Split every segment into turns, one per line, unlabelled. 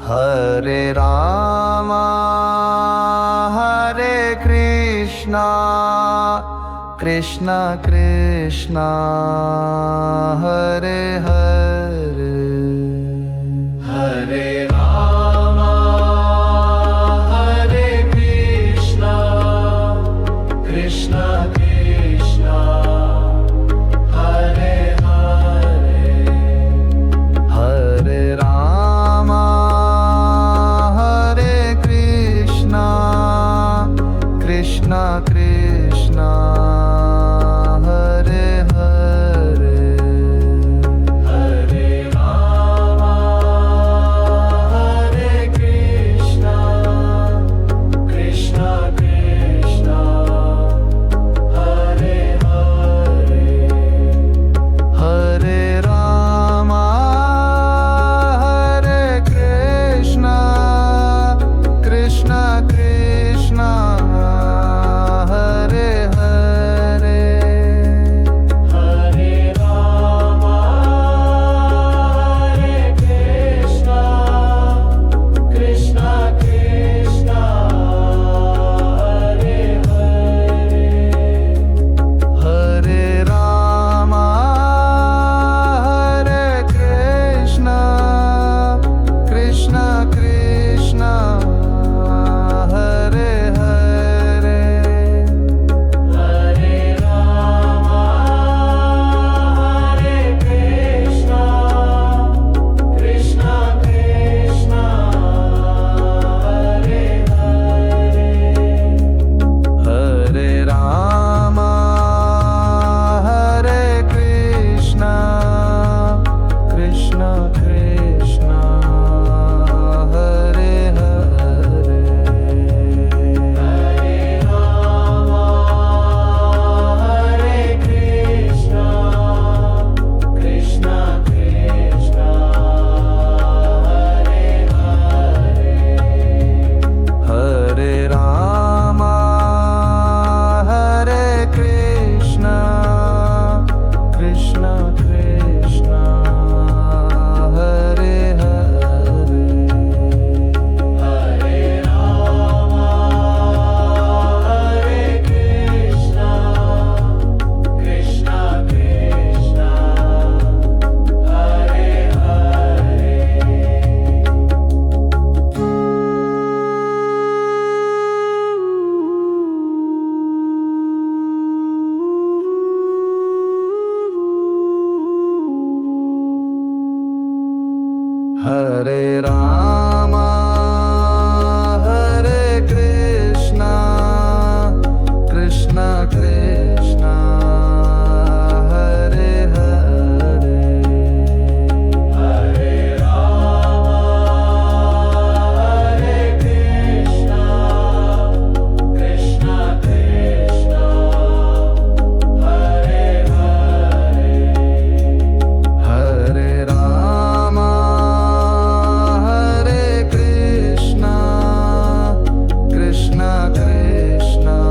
Hare Rama Hare Krishna Krishna Krishna Hare Hare
Hare Rama Hare Krishna Krishna Krishna Hare Hare
Hare Rama Hare Krishna Krishna Krishna Hare Hare
Hare Rama Hare Krishna Krishna Krishna Hare Hare
Hare Rama Hare Krishna Krishna Krishna Hare Hare
Hare Rama Hare Krishna Krishna Krishna Hare Hare
Hare Rama Hare Krishna Krishna Krishna Hare Hare
Hare Rama Hare Krishna Krishna Krishna Hare Hare
Hare Rama Hare Krishna Krishna Krishna Hare Hare
Hare Rama Hare Krishna Krishna Krishna Hare Hare
Hare Rama Hare Krishna Krishna Krishna Hare Hare
Hare Rama Hare Krishna Krishna Krishna Hare
Hare Rama Hare Krishna Krishna Krishna Hare Hare
Hare Rama Hare Krishna Krishna Krishna Hare Hare
Hare Rama Hare Krishna Krishna Krishna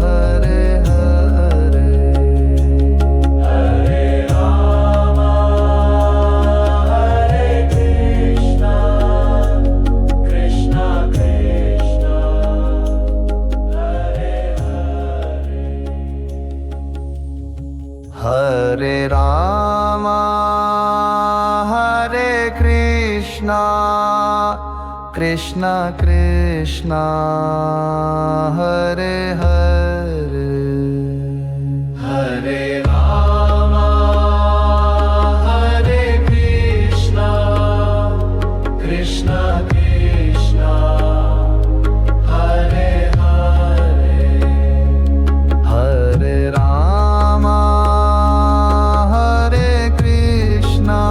Hare Hare
Hare Rama Hare Krishna Krishna Krishna Hare Hare
Hare Rama Hare Krishna Krishna Krishna Hare Hare
Hare Rama Hare Krishna Krishna Krishna Hare Hare
Hare Rama Hare Krishna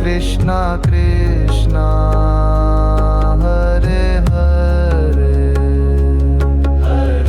Krishna Krishna Hare Hare
Hare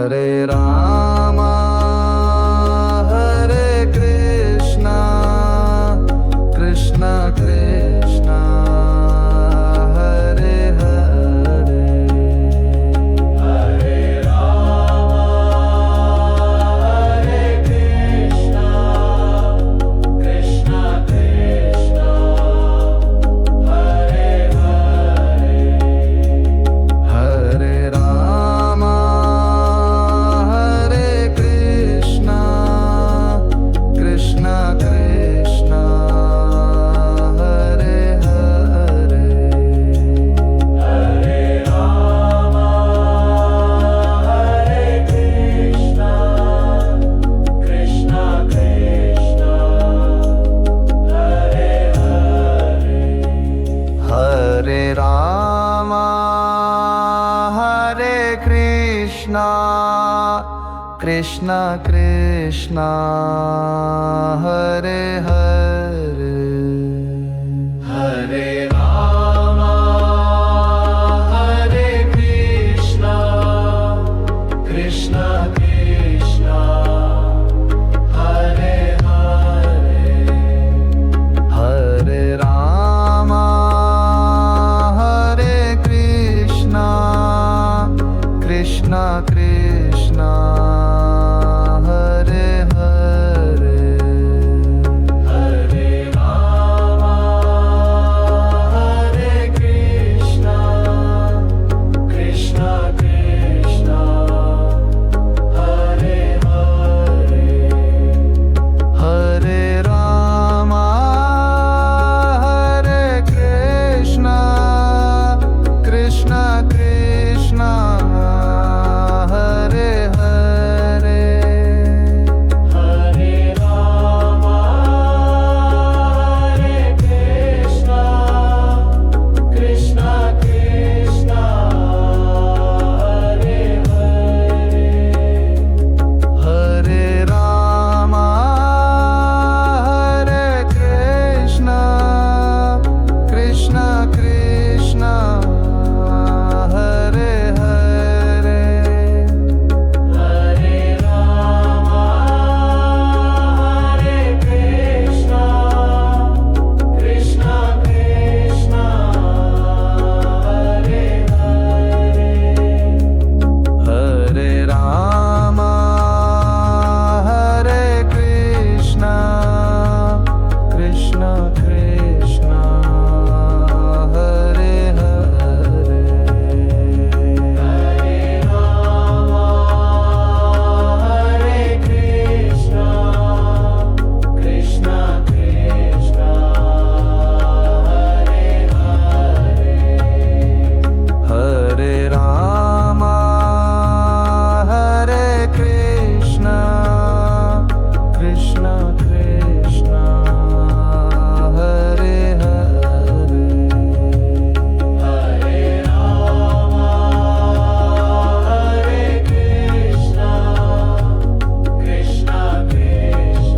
Hare Ram Hare Krishna Krishna Krishna Hare Hare
Hare Ram Hare Krishna Krishna Krishna Hare Hare
Hare Ram Hare Krishna Krishna Krishna Hare Hare
Hare Ram Hare Krishna Krishna Krishna Hare Hare
Hare Ram Hare Krishna Krishna Krishna Hare Hare
Hare Ram Hare Krishna Krishna Krishna Hare Hare
Hare Ram Hare Krishna Krishna Krishna Hare Hare
Hare Ram Hare Krishna Krishna Krishna Hare Hare
Hare Ram Hare Krishna Krishna Krishna Hare Hare
Hare Ram Hare Krishna Krishna Krishna Hare Hare
Hare Ram Hare Krishna Krishna Krishna Hare Hare
Hare Ram Hare Krishna Krishna Krishna Hare Hare
Hare Ram Hare Krishna Krishna Krishna Hare Hare
Hare Ram Hare Krishna Krishna Krishna Hare Hare
Hare Ram Hare Krishna Krishna Krishna Hare Hare
Hare Ram Hare Krishna Krishna Krishna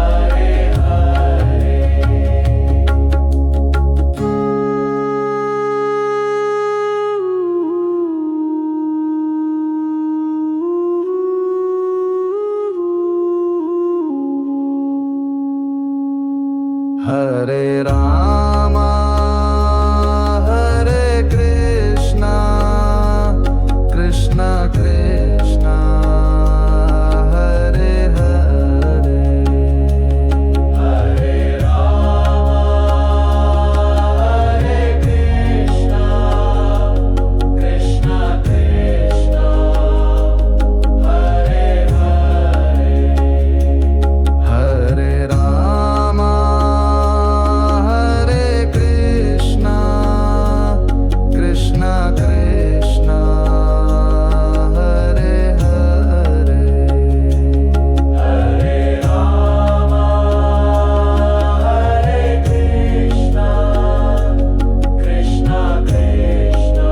Hare Hare
Hare Ram Hare Krishna Krishna Krishna Hare Hare
Hare Ram Hare Krishna Krishna Krishna Hare Hare
Hare Ram Hare Krishna Krishna Krishna Hare Hare
Hare Ram Hare Krishna Krishna Krishna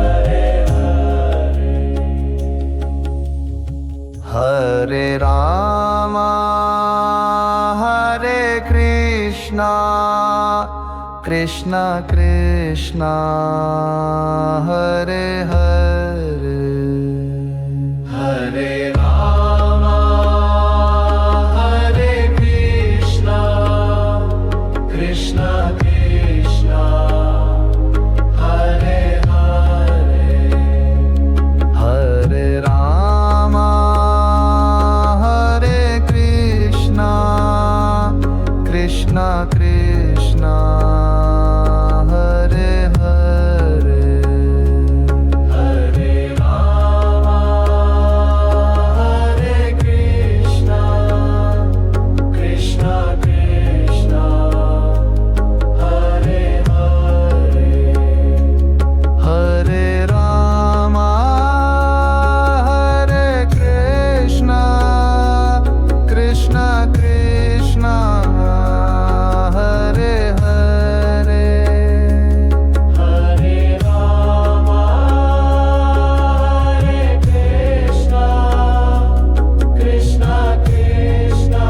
Hare Hare
Hare Ram Hare Krishna Krishna Krishna Hare Hare
Hare Rama, Hare Krishna, Krishna Krishna, Hare Hare.
Hare Rama Hare Krishna Krishna Krishna Hare Hare
Hare Rama, Hare Krishna, Krishna Krishna, Hare Hare.
Hare Rama Hare Krishna Krishna Krishna Hare Hare
Hare Rama, Hare Krishna, Krishna Krishna,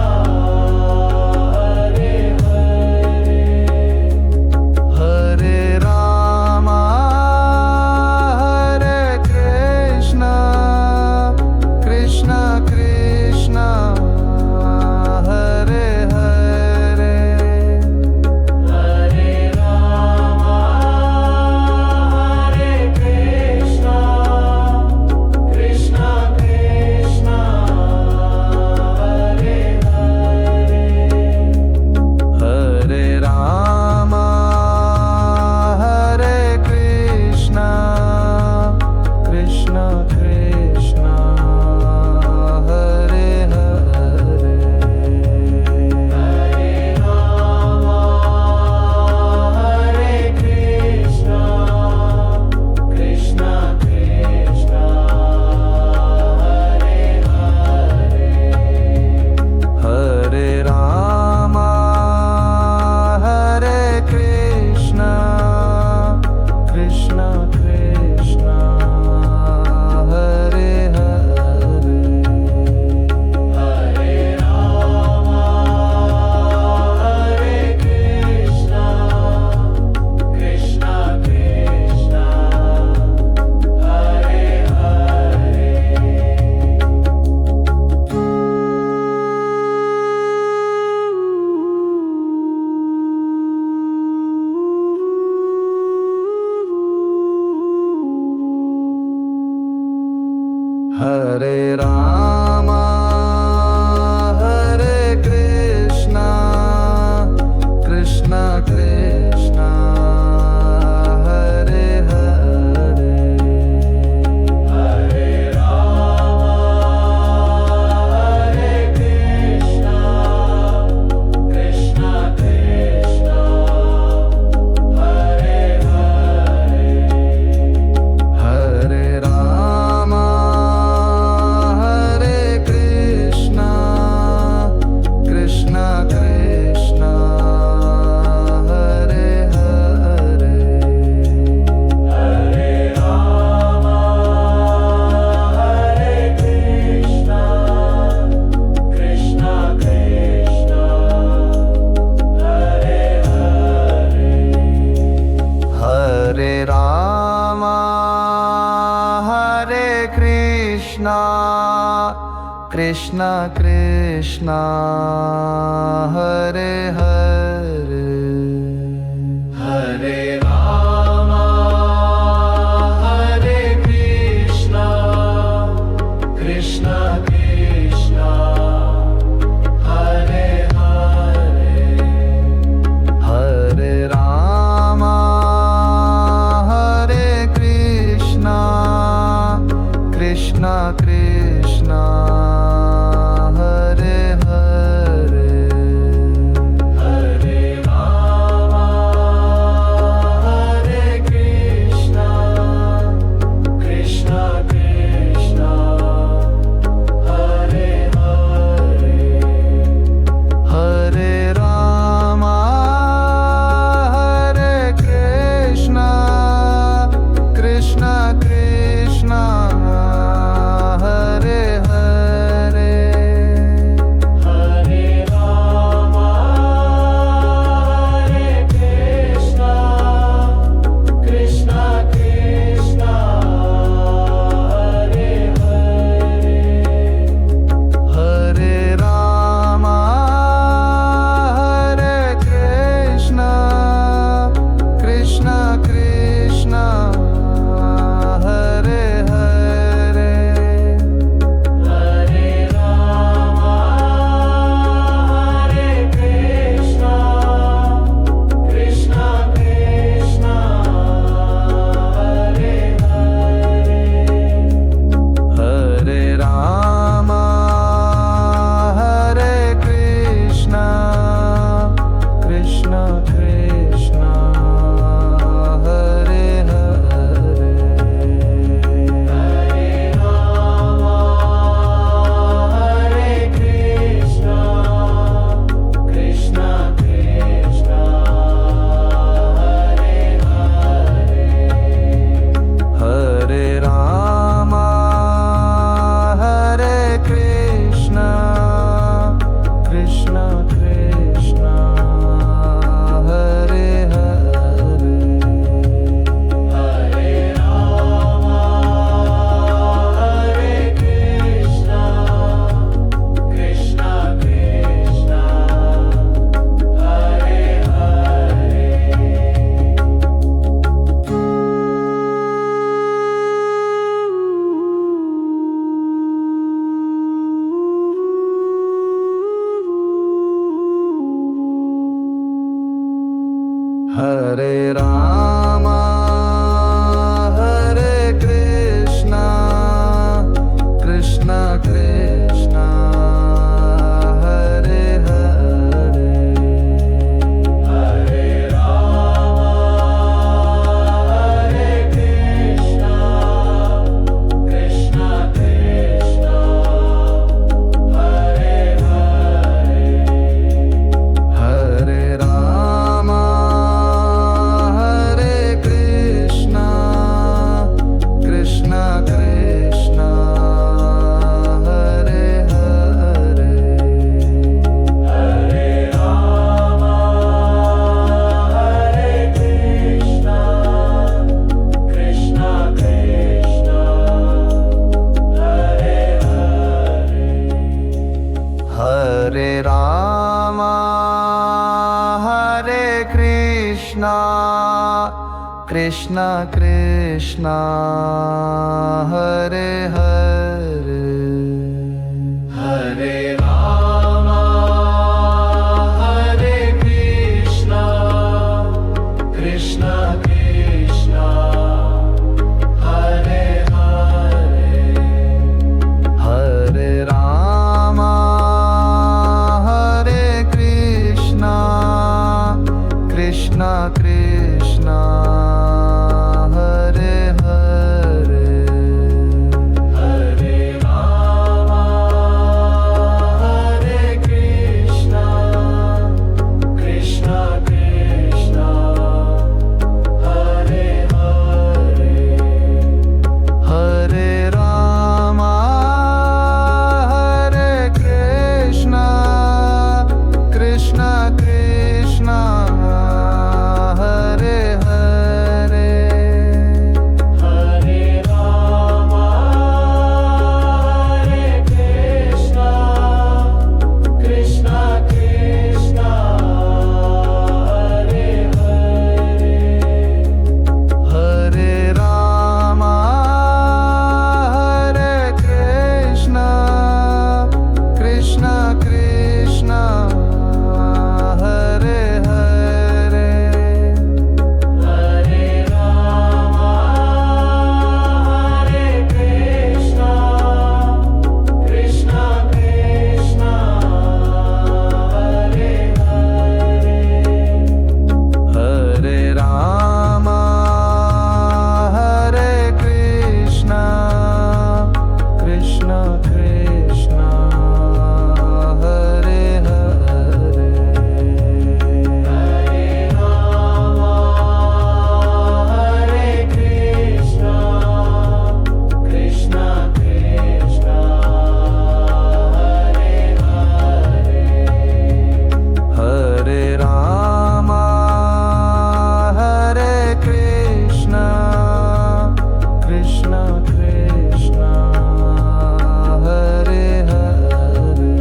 Hare Hare.
Hare Rama Hare Krishna Krishna Krishna Hare Hare
Hare Rama, Hare Krishna, Krishna Krishna, Hare Hare.
Hare Rama Hare Krishna Krishna Krishna Hare Hare
Hare Rama, Hare Krishna, Krishna Krishna, Hare Hare.
Hare Rama Hare Krishna Krishna Krishna Hare Hare
Hare Rama, Hare Krishna, Krishna Krishna, Hare
Hare Rama Hare Krishna Krishna Krishna Hare Hare
Hare Rama, Hare Krishna, Krishna Krishna, Hare Hare.
Hare Rama Hare Krishna Krishna Krishna Hare Hare
Hare Rama, Hare Krishna, Krishna Krishna, Hare Hare.
Hare Rama Hare Krishna Krishna Krishna Hare Hare
Hare Rama, Hare Krishna, Krishna Krishna, Hare Hare.
Hare Rama Hare Krishna Krishna Krishna Hare Hare
Hare
Hare Ram Hare Krishna Krishna Krishna Hare Hare
Hare Ram Hare Krishna Krishna Krishna Hare Hare
Hare Ram Hare Krishna Krishna Krishna Hare Hare
Hare Ram Hare Krishna Krishna Krishna Hare Hare
Hare Ram Hare Krishna Krishna Krishna Hare Hare
Hare Ram Hare Krishna Krishna Krishna Hare Hare
Hare Ram Hare Krishna Krishna Krishna Hare Hare
Hare Ram Hare Krishna Krishna Krishna Hare Hare
Hare Ram Hare Krishna Krishna Krishna Hare Hare
Hare Ram Hare Krishna Krishna Krishna Hare Hare
Hare Ram Hare Krishna Krishna Krishna Hare Hare
Hare Ram Hare Krishna Krishna Krishna Hare Hare
Hare Ram Hare Krishna Krishna Krishna Hare Hare
Hare Ram Hare Krishna Krishna Krishna Hare Hare
Hare Ram Hare Krishna Krishna Krishna Hare Hare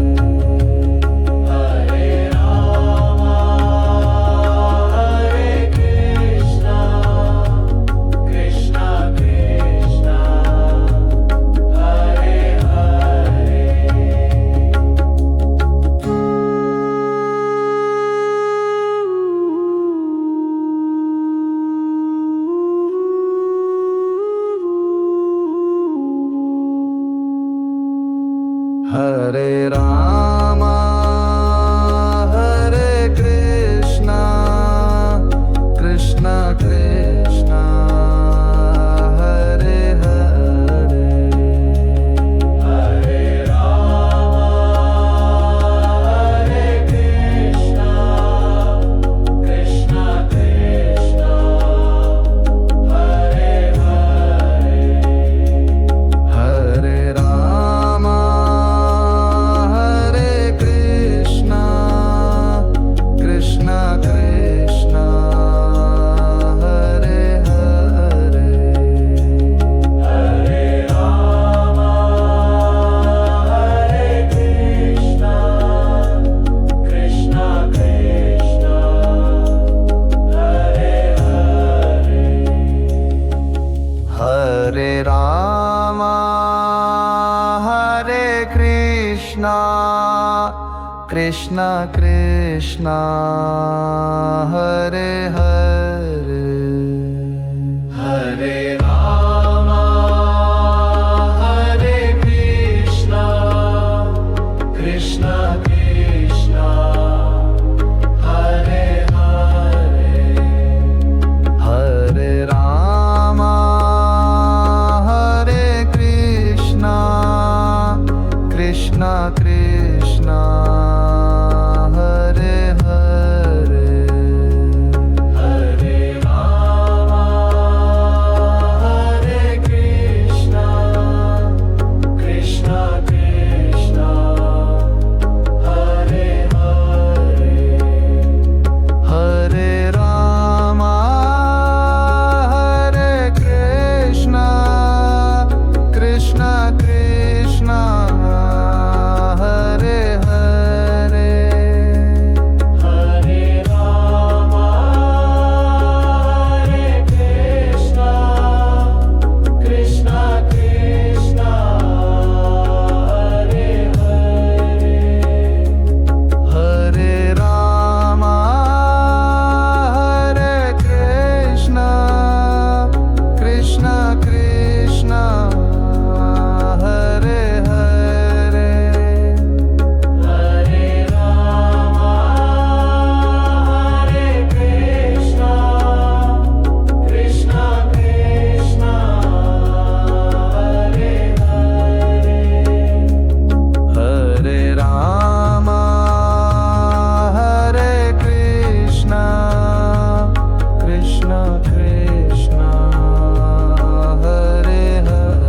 Hare Ram Hare Krishna Krishna Krishna Hare Hare
Hare Ram Hare Krishna Krishna Krishna Hare Hare
Hare Ram Hare Krishna Krishna Krishna Hare Hare
Hare Ram Hare Krishna Krishna Krishna Hare Hare
Hare Ram Hare Krishna Krishna Krishna Hare Hare
Hare Ram Hare Krishna Krishna Krishna Hare Hare
Krishna Krishna Hare Hare
Hare Rama Hare Krishna Krishna Krishna Hare Hare
Hare Rama Hare Krishna Krishna Krishna Hare Hare
Hare Rama Hare Krishna Krishna Krishna Hare Hare
Hare Rama Hare Krishna Krishna Krishna Hare Hare
Hare Rama Hare Krishna Krishna Krishna Hare Hare
Hare Rama Hare Krishna Krishna Krishna Hare Hare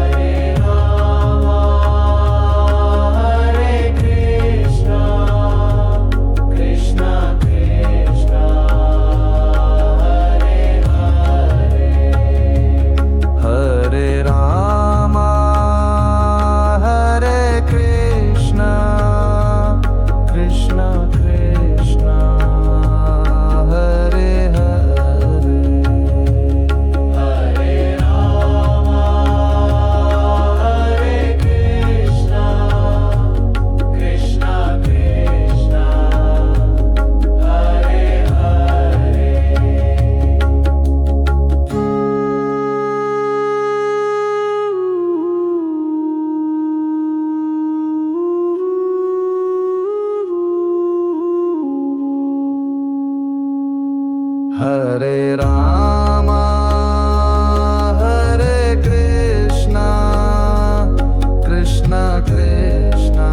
Hare Rama Hare Krishna Krishna Krishna Hare Hare
Hare Rama Hare Krishna Krishna Krishna Hare Hare
Hare Rama Hare Krishna Krishna Krishna Hare Hare
Hare Rama Hare Krishna Krishna Krishna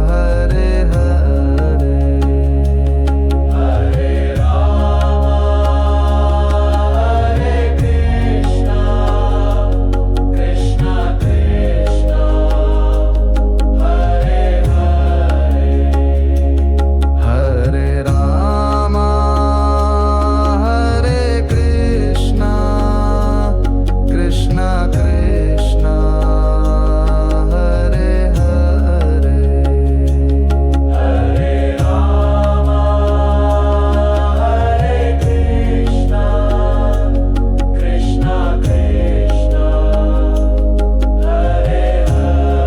Hare
Hare Rama Hare Krishna Krishna Krishna Hare Hare
Hare Rama Hare Krishna Krishna Krishna Hare Hare
Hare Rama Hare Krishna Krishna Krishna Hare Hare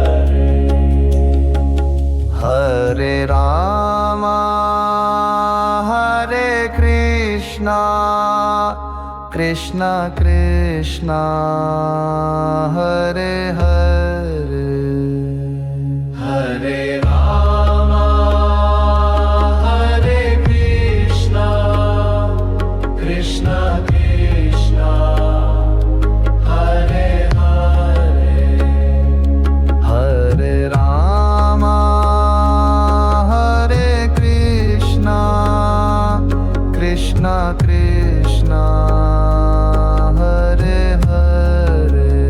Hare Rama Hare Krishna Krishna Krishna Hare Hare
Hare Rama Hare Krishna Krishna Krishna Hare Hare
Hare Rama Hare Krishna Krishna Krishna Hare Hare
Hare Rama Hare Krishna Krishna Krishna Hare Hare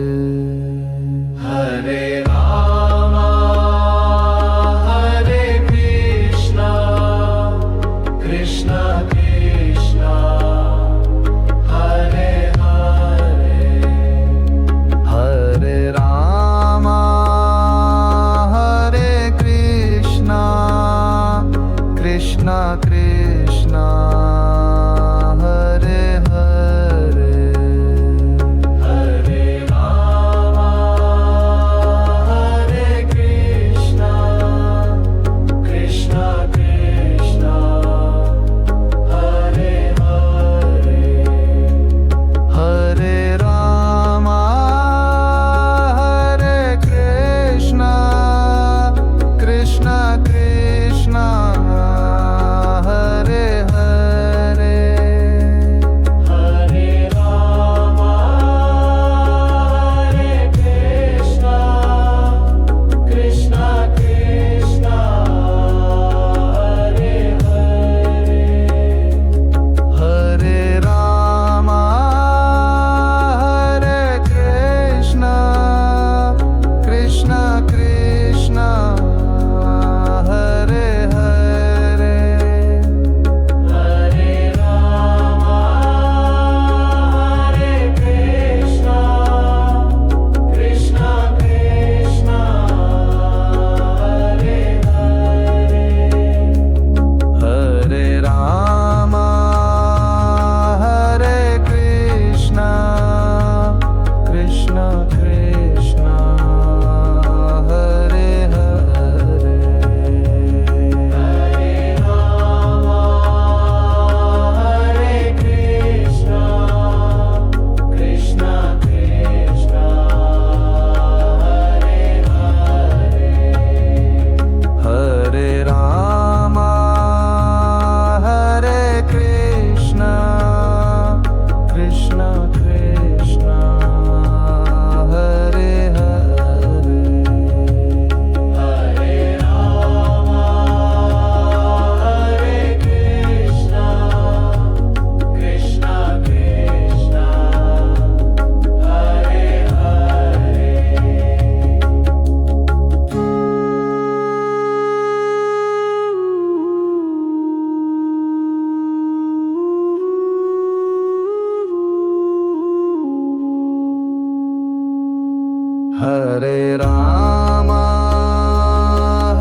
Hare Ram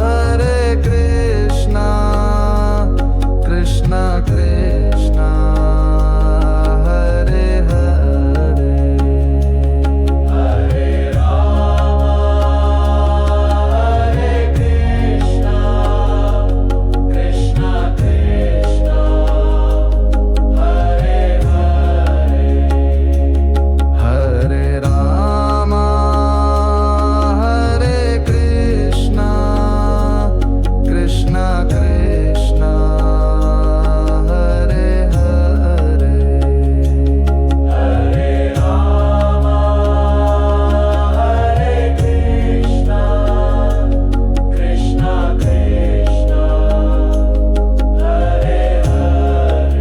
Hare Krishna Krishna Krishna Hare Hare
Hare Ram Hare Krishna Krishna Krishna Hare Hare
Hare Ram Hare Krishna Krishna Krishna Hare Hare
Hare Ram Hare Krishna Krishna Krishna Hare Hare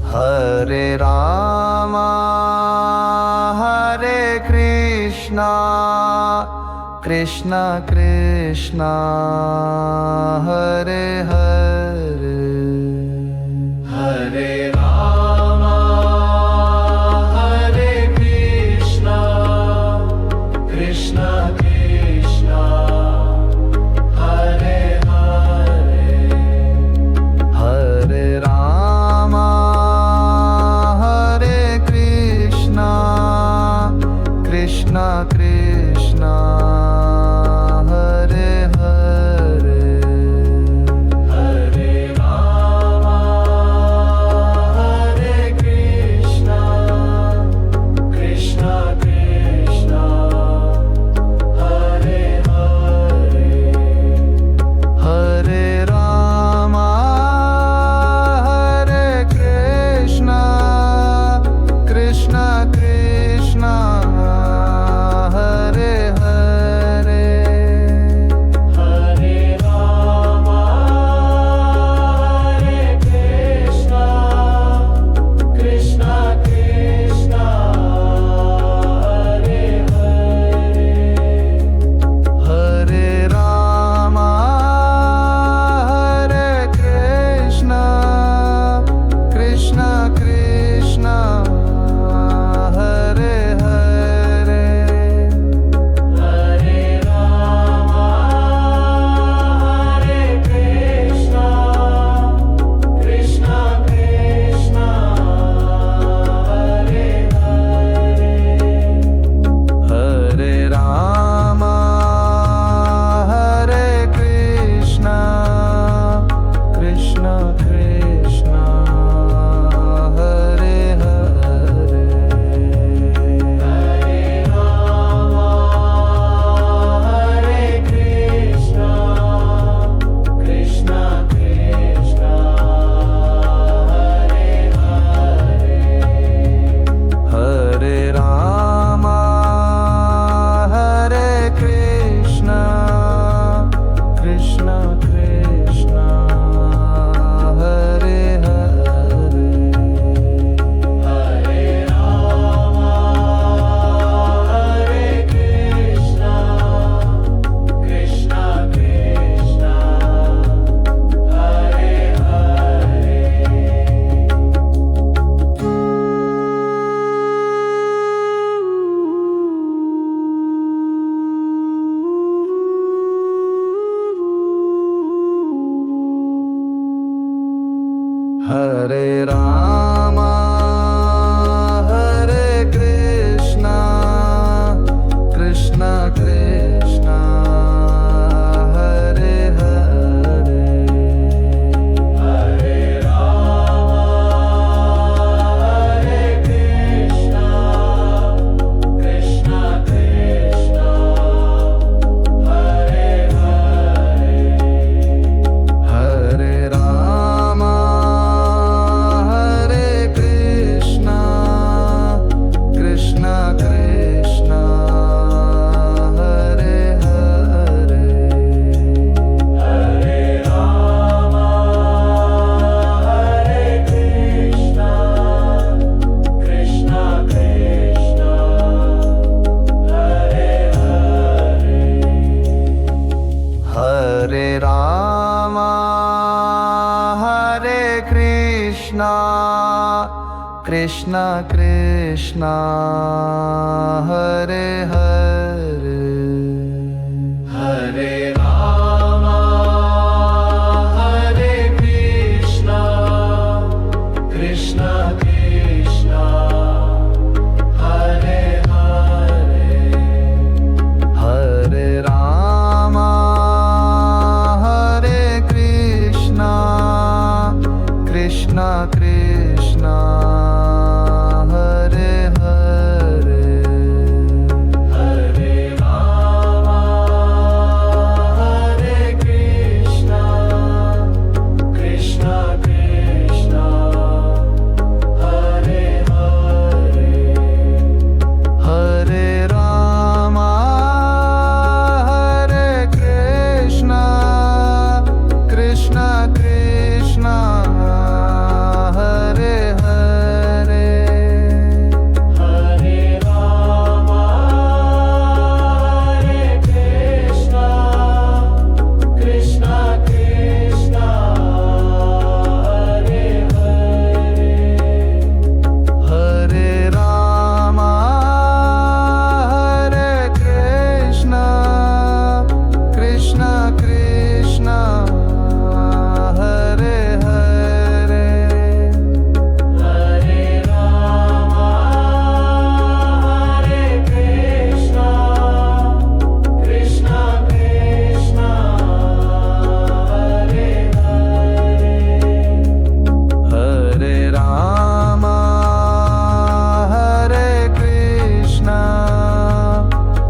Hare Ram Hare Krishna Krishna Krishna Hare Hare
Hare Ram Hare Krishna Krishna Krishna Hare Hare
Hare Ram Hare Krishna Krishna Krishna Hare Hare
Hare Ram Hare Krishna Krishna Krishna Hare Hare
Hare Ram Hare Krishna Krishna Krishna Hare Hare
Hare Ram Hare Krishna Krishna Krishna Hare Hare
Hare Ram Hare Krishna Krishna Krishna Hare Hare
Hare Ram Hare Krishna Krishna Krishna Hare Hare
Hare Ram Hare Krishna Krishna Krishna Hare Hare
Hare Ram Hare Krishna Krishna Krishna Hare Hare
Hare Ram Hare Krishna Krishna Krishna Hare Hare
Hare Ram Hare Krishna Krishna Krishna Hare Hare
Hare Ram Hare Krishna Krishna Krishna Hare Hare
Hare Ram Hare Krishna Krishna Krishna Hare Hare
Hare Ram Hare Krishna Krishna Krishna Hare Hare
Hare Ram Hare Krishna Krishna Krishna Hare Hare
Hare Ram Hare Krishna Krishna Krishna Krishna Hare Hare
Hare Rama Hare Krishna Krishna Krishna Hare Hare
Hare Rama Hare Krishna Krishna Krishna Hare Hare
Hare Rama Hare Krishna Krishna Krishna Hare Hare
Hare Rama Hare Krishna Krishna Krishna Hare Hare
Hare Rama Hare Krishna Krishna Krishna Hare Hare
Hare Rama Hare Krishna Krishna Krishna Hare Hare
Hare Rama Hare Krishna Krishna Krishna Hare Hare
Hare Rama Hare Krishna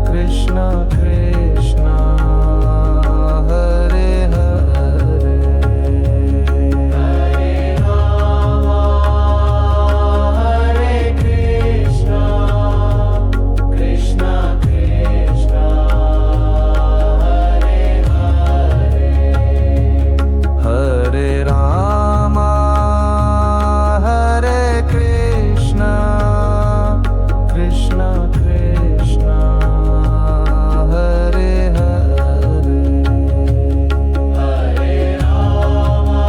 Krishna Krishna Hare Hare
Hare Rama Hare Krishna Krishna Krishna Hare Hare
Hare Rama Hare Krishna Krishna Krishna Hare Hare
Hare Rama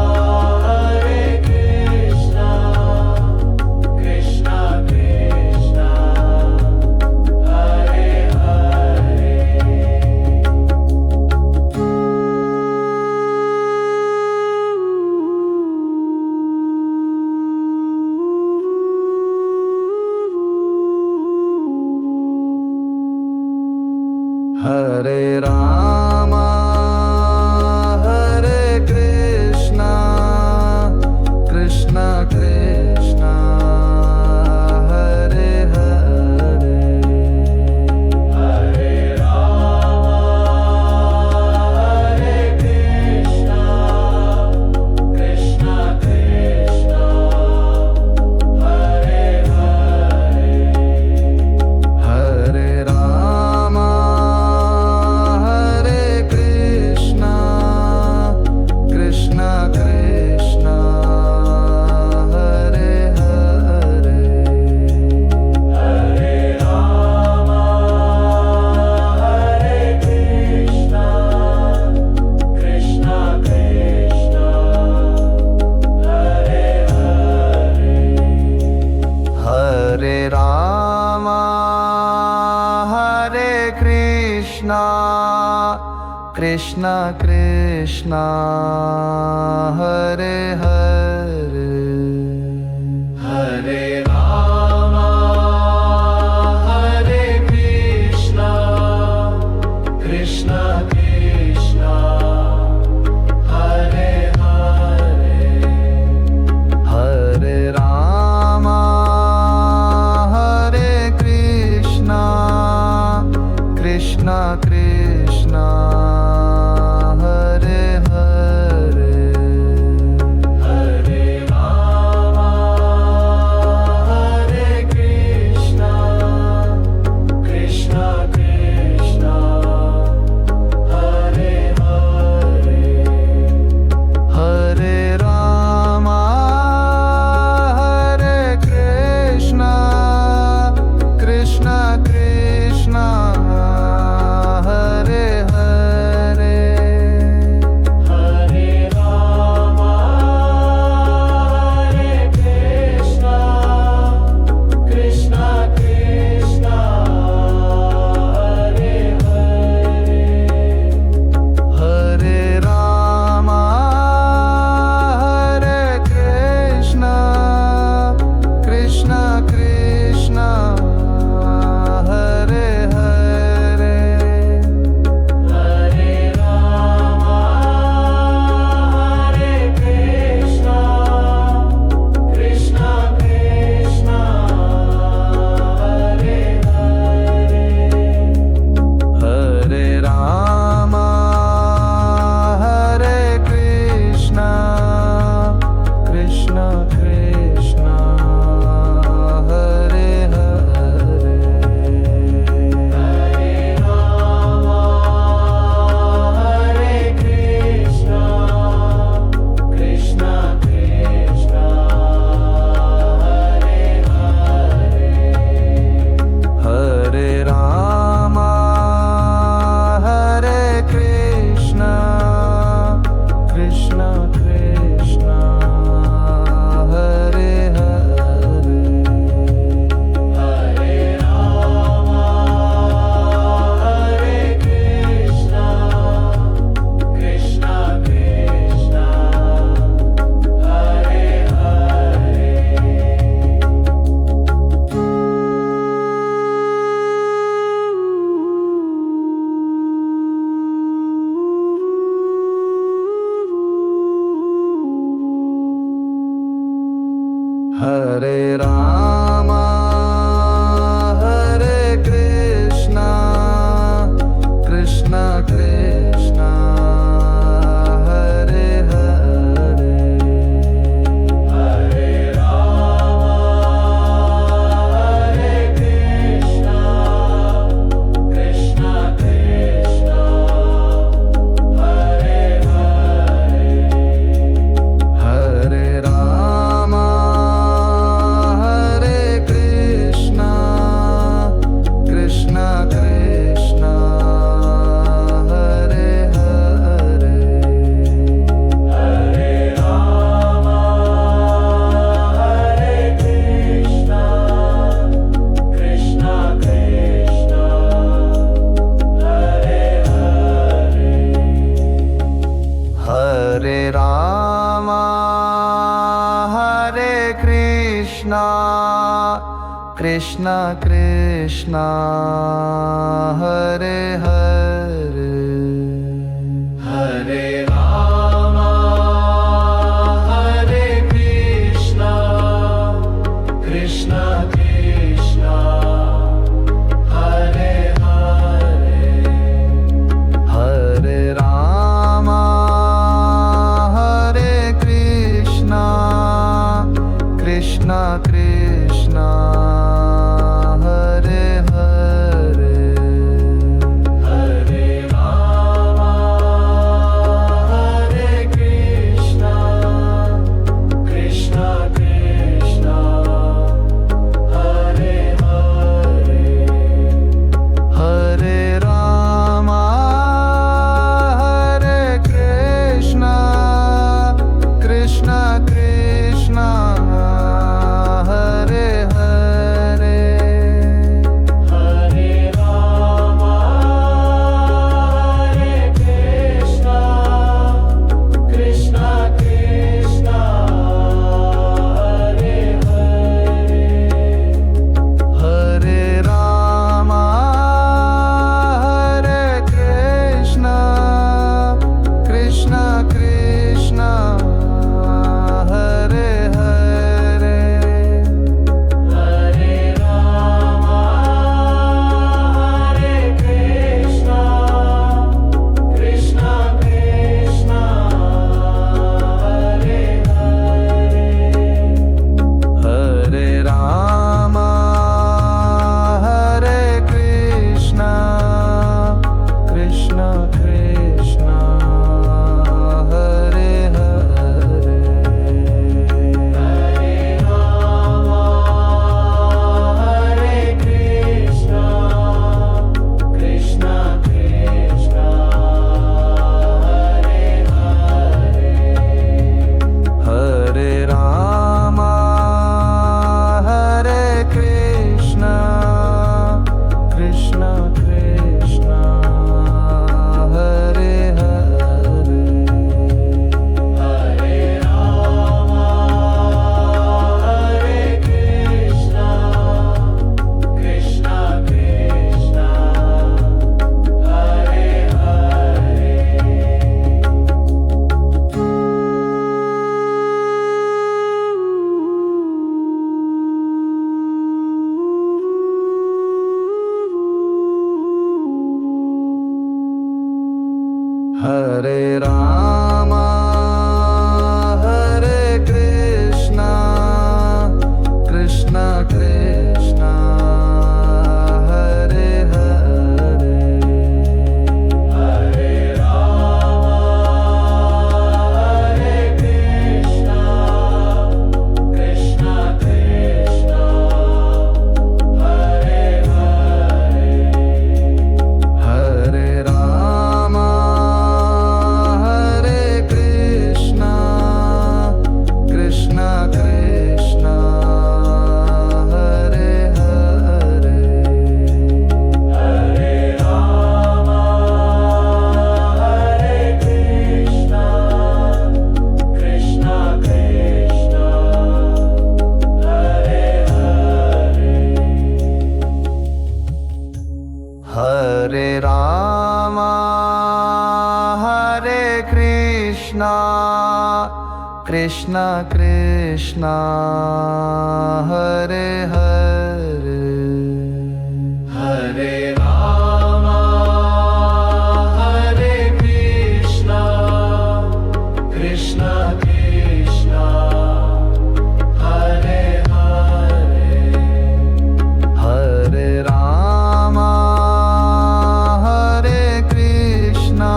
Hare Krishna Krishna Krishna Hare
Hare Rama Hare Krishna Krishna Krishna Hare Hare
Hare Rama Hare Krishna Krishna Krishna Hare Hare
Hare Rama Hare Krishna Krishna Krishna Hare Hare
Hare Rama Hare Krishna Krishna Krishna Hare Hare
Hare Rama Hare Krishna Krishna Krishna Hare Hare
Hare Rama Hare Krishna Krishna Krishna Hare Hare
Hare Rama Hare Krishna Krishna Krishna Hare Hare Krishna Krishna Hare Hare
Hare Rama Hare Krishna Krishna Krishna Hare Hare
Hare Rama Hare Krishna Krishna Krishna Hare Hare
Hare Rama Hare Krishna Krishna Krishna Hare Hare
Hare Rama Hare Krishna Krishna Krishna Hare Hare
Hare Rama Hare Krishna Krishna Krishna Hare Hare
Hare Rama Hare Krishna Krishna Krishna Hare Hare
Hare Rama Hare Krishna Krishna Krishna Hare Hare
Hare Rama Hare Krishna Krishna Krishna Hare Hare
Hare Rama Hare Krishna Krishna Krishna Hare Hare
Hare Rama Hare Krishna Krishna Krishna Hare Hare
Hare Rama Hare Krishna Krishna Krishna Hare
Hare Rama Hare Krishna Krishna Krishna Hare Hare
Hare Rama Hare Krishna Krishna Krishna Hare Hare
Hare Rama Hare Krishna Krishna Krishna Hare Hare
Hare Rama Hare Krishna Krishna Krishna Hare Hare
Hare Rama Hare Krishna Krishna Krishna Hare Hare
Hare Rama Hare Krishna Krishna Krishna Hare Hare
Hare Rama Hare Krishna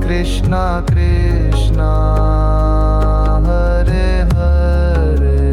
Krishna Krishna Hare Hare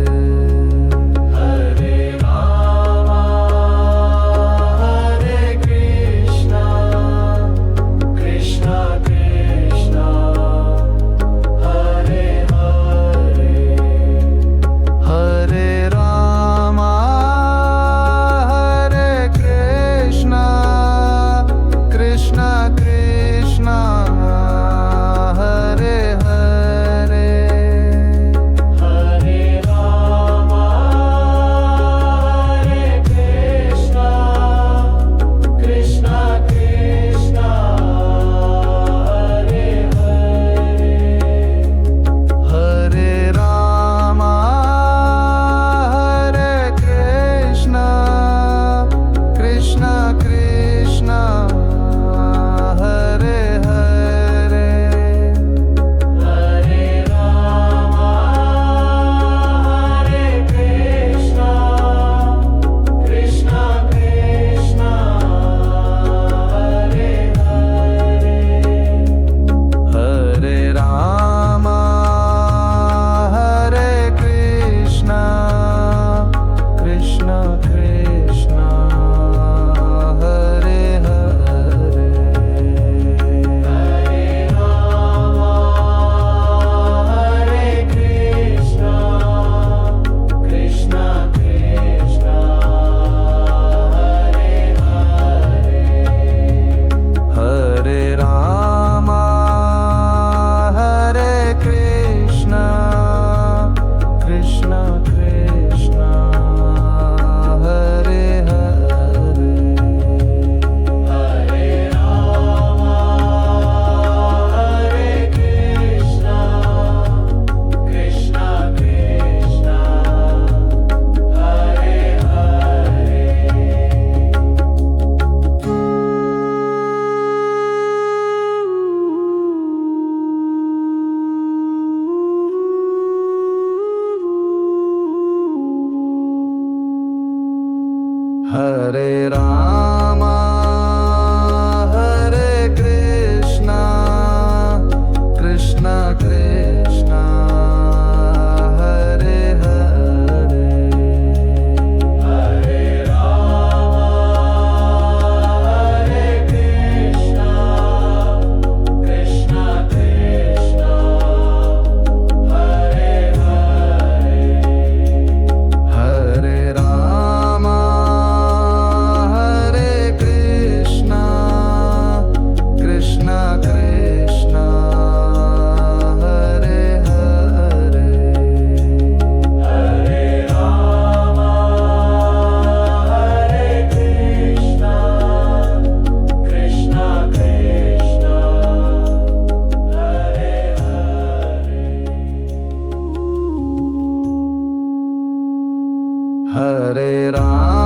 Krishna, Hare Hare,
Hare Rama, Hare Krishna, Krishna Krishna, Hare Hare,
Hare Rama, Hare Krishna, Krishna Krishna, Hare Hare,
Hare Rama, Hare Krishna, Krishna Krishna, Hare
Hare Rama, Hare Krishna, Krishna Krishna, Hare Hare,
Hare Rama, Hare Krishna, Krishna Krishna, Hare Hare,
Hare Rama, Hare Krishna, Krishna Krishna, Hare Hare,
Hare Rama, Hare Krishna, Krishna Krishna, Hare Hare.
Hare Rama.